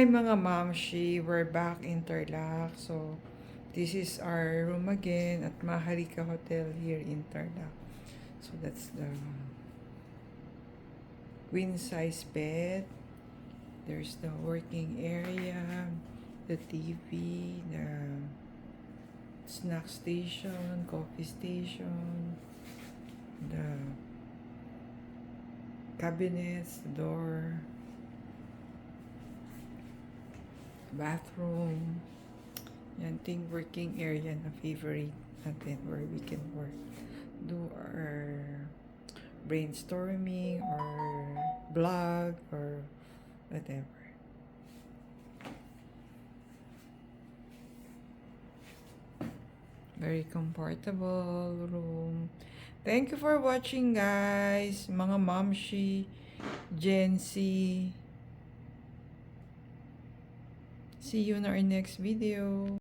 Hi mga mamshi, we're back in Tarlac. So, this is our room again at Maharika Hotel here in Tarlac. So, that's the queen size bed. There's the working area, the TV, the snack station, coffee station, the cabinets, the door, bathroom. Yan, ting working area na favorite natin where we can work. Do our brainstorming or blog or whatever. Very comfortable room. Thank you for watching, guys. Mga momshi, Gen Z. See you in our next video.